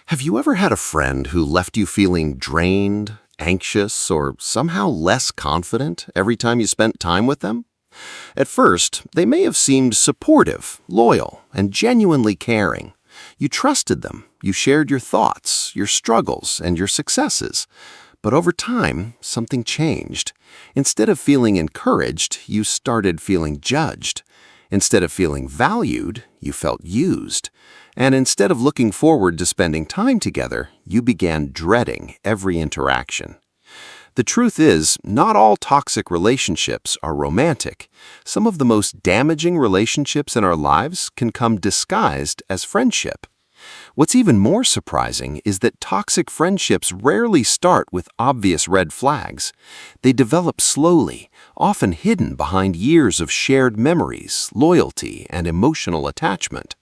Have you ever had a friend who left you feeling drained, anxious, or somehow less confident every time you spent time with them? At first, they may have seemed supportive, loyal, and genuinely caring. You trusted them, you shared your thoughts, your struggles, and your successes. But over time, something changed. Instead of feeling encouraged, you started feeling judged. Instead of feeling valued, you felt used. And instead of looking forward to spending time together, you began dreading every interaction. The truth is, not all toxic relationships are romantic. Some of the most damaging relationships in our lives can come disguised as friendship. What's even more surprising is that toxic friendships rarely start with obvious red flags. They develop slowly, often hidden behind years of shared memories, loyalty, and emotional attachment.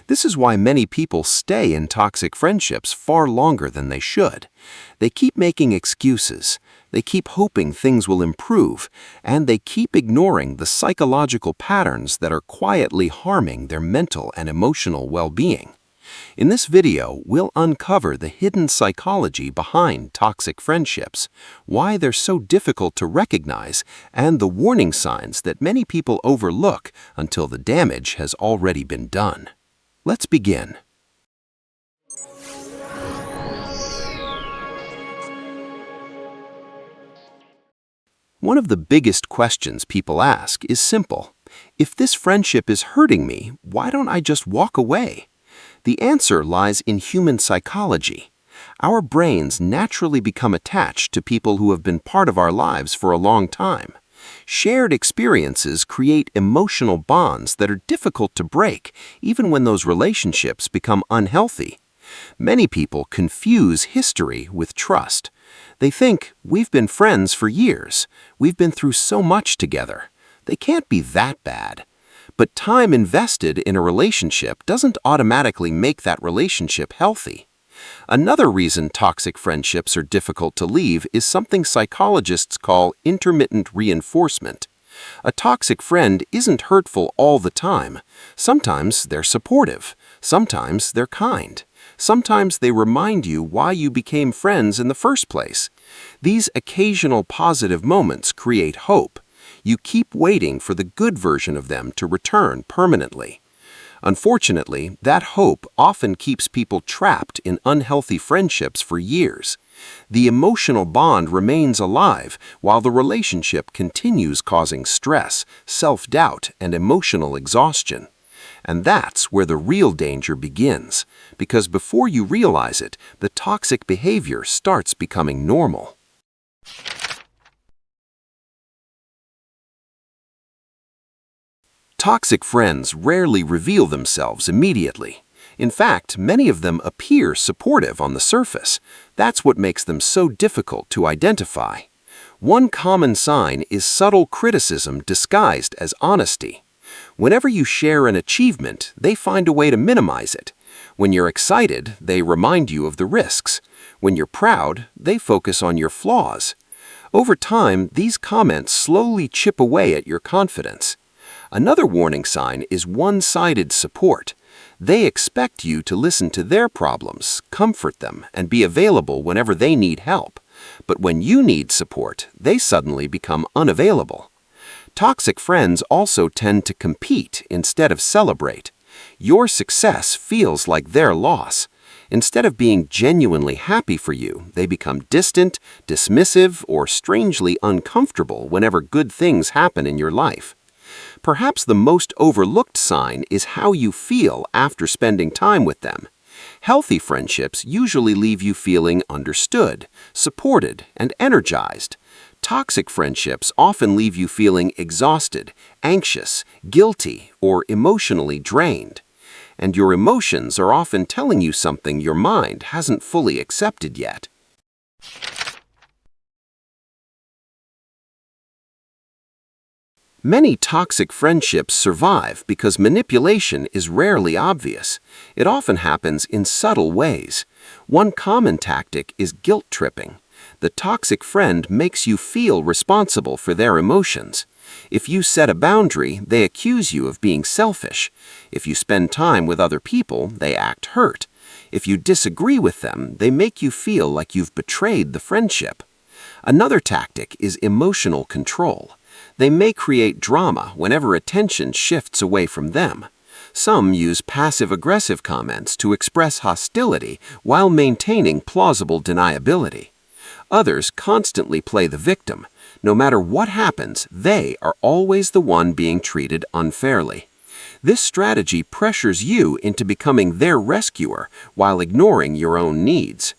This is why many people stay in toxic friendships far longer than they should. They keep making excuses, they keep hoping things will improve, and they keep ignoring the psychological patterns that are quietly harming their mental and emotional well-being. In this video, we'll uncover the hidden psychology behind toxic friendships, why they're so difficult to recognize, and the warning signs that many people overlook until the damage has already been done. Let's begin. One of the biggest questions people ask is simple. If this friendship is hurting me, why don't I just walk away? The answer lies in human psychology. Our brains naturally become attached to people who have been part of our lives for a long time. Shared experiences create emotional bonds that are difficult to break, even when those relationships become unhealthy. Many people confuse history with trust. They think, we've been friends for years. We've been through so much together. They can't be that bad. But time invested in a relationship doesn't automatically make that relationship healthy. Another reason toxic friendships are difficult to leave is something psychologists call intermittent reinforcement. A toxic friend isn't hurtful all the time. Sometimes they're supportive. Sometimes they're kind. Sometimes they remind you why you became friends in the first place. These occasional positive moments create hope. You keep waiting for the good version of them to return permanently. Unfortunately, that hope often keeps people trapped in unhealthy friendships for years. The emotional bond remains alive while the relationship continues causing stress, self-doubt, and emotional exhaustion. And that's where the real danger begins, because before you realize it, the toxic behavior starts becoming normal. Toxic friends rarely reveal themselves immediately. In fact, many of them appear supportive on the surface. That's what makes them so difficult to identify. One common sign is subtle criticism disguised as honesty. Whenever you share an achievement, they find a way to minimize it. When you're excited, they remind you of the risks. When you're proud, they focus on your flaws. Over time, these comments slowly chip away at your confidence. Another warning sign is one-sided support. They expect you to listen to their problems, comfort them, and be available whenever they need help. But when you need support, they suddenly become unavailable. Toxic friends also tend to compete instead of celebrate. Your success feels like their loss. Instead of being genuinely happy for you, they become distant, dismissive, or strangely uncomfortable whenever good things happen in your life. Perhaps the most overlooked sign is how you feel after spending time with them. Healthy friendships usually leave you feeling understood, supported, and energized. Toxic friendships often leave you feeling exhausted, anxious, guilty, or emotionally drained. And your emotions are often telling you something your mind hasn't fully accepted yet. Many toxic friendships survive because manipulation is rarely obvious. It often happens in subtle ways. One common tactic is guilt tripping. The toxic friend makes you feel responsible for their emotions. If you set a boundary, they accuse you of being selfish. If you spend time with other people, they act hurt. If you disagree with them, they make you feel like you've betrayed the friendship. Another tactic is emotional control. They may create drama whenever attention shifts away from them. Some use passive-aggressive comments to express hostility while maintaining plausible deniability. Others constantly play the victim. No matter what happens, they are always the one being treated unfairly. This strategy pressures you into becoming their rescuer while ignoring your own needs.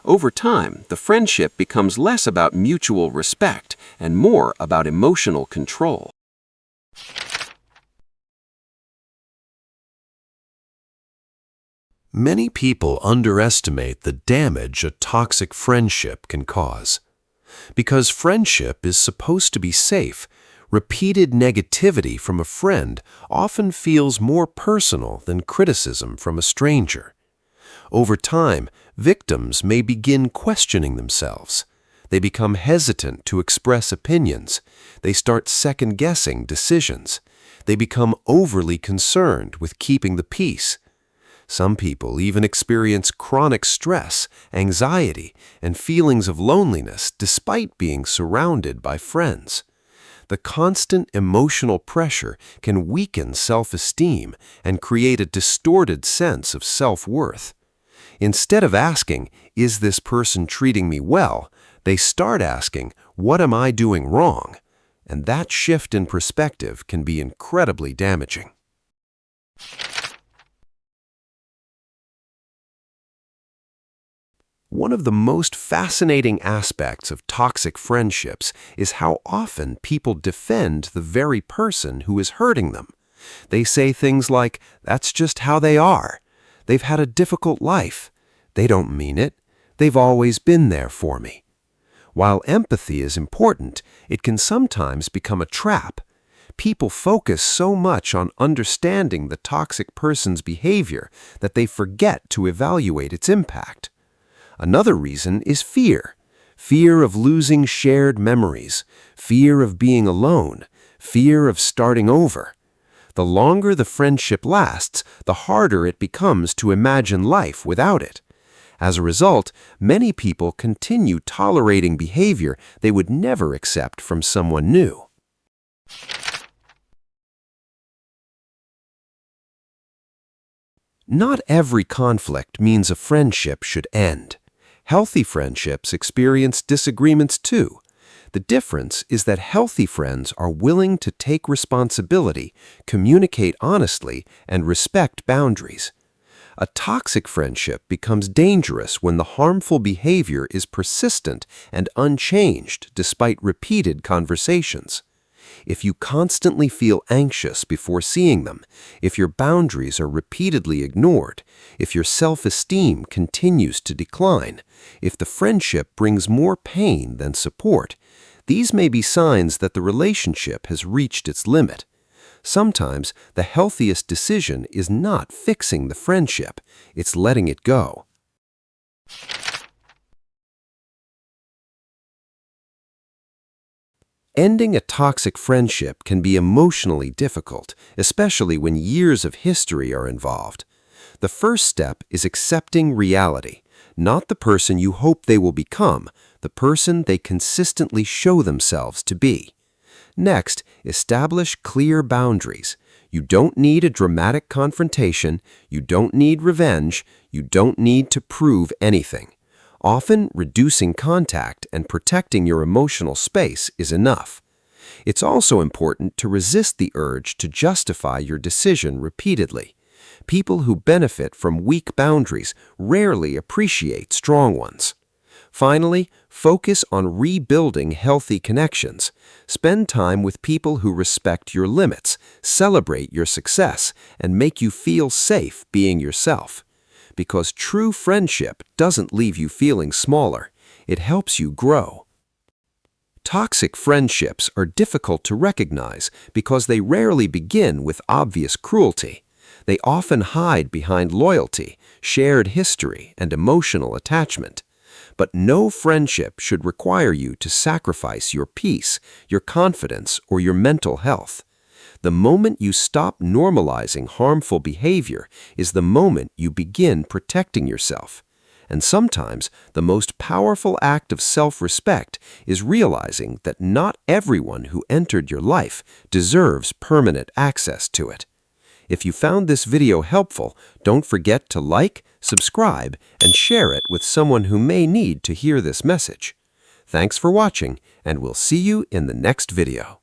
Over time, the friendship becomes less about mutual respect and more about emotional control. Many people underestimate the damage a toxic friendship can cause. Because friendship is supposed to be safe, repeated negativity from a friend often feels more personal than criticism from a stranger. Over time, victims may begin questioning themselves. They become hesitant to express opinions. They start second-guessing decisions. They become overly concerned with keeping the peace. Some people even experience chronic stress, anxiety, and feelings of loneliness despite being surrounded by friends. The constant emotional pressure can weaken self-esteem and create a distorted sense of self-worth. Instead of asking, "Is this person treating me well?" they start asking, "What am I doing wrong?" And that shift in perspective can be incredibly damaging. One of the most fascinating aspects of toxic friendships is how often people defend the very person who is hurting them. They say things like, "That's just how they are. They've had a difficult life. They don't mean it. They've always been there for me." While empathy is important, it can sometimes become a trap. People focus so much on understanding the toxic person's behavior that they forget to evaluate its impact. Another reason is fear. Fear of losing shared memories, fear of being alone, fear of starting over. The longer the friendship lasts, the harder it becomes to imagine life without it. As a result, many people continue tolerating behavior they would never accept from someone new. Not every conflict means a friendship should end. Healthy friendships experience disagreements too. The difference is that healthy friends are willing to take responsibility, communicate honestly, and respect boundaries. A toxic friendship becomes dangerous when the harmful behavior is persistent and unchanged despite repeated conversations. If you constantly feel anxious before seeing them, if your boundaries are repeatedly ignored, if your self-esteem continues to decline, if the friendship brings more pain than support, these may be signs that the relationship has reached its limit. Sometimes the healthiest decision is not fixing the friendship, it's letting it go. Ending a toxic friendship can be emotionally difficult, especially when years of history are involved. The first step is accepting reality, not the person you hope they will become, the person they consistently show themselves to be. Next, establish clear boundaries. You don't need a dramatic confrontation, you don't need revenge, you don't need to prove anything. Often, reducing contact and protecting your emotional space is enough. It's also important to resist the urge to justify your decision repeatedly. People who benefit from weak boundaries rarely appreciate strong ones. Finally, focus on rebuilding healthy connections. Spend time with people who respect your limits, celebrate your success, and make you feel safe being yourself. Because true friendship doesn't leave you feeling smaller, it helps you grow. Toxic friendships are difficult to recognize because they rarely begin with obvious cruelty. They often hide behind loyalty, shared history, and emotional attachment. But no friendship should require you to sacrifice your peace, your confidence, or your mental health. The moment you stop normalizing harmful behavior is the moment you begin protecting yourself. And sometimes the most powerful act of self-respect is realizing that not everyone who entered your life deserves permanent access to it. If you found this video helpful, don't forget to like, subscribe, and share it with someone who may need to hear this message. Thanks for watching, and we'll see you in the next video.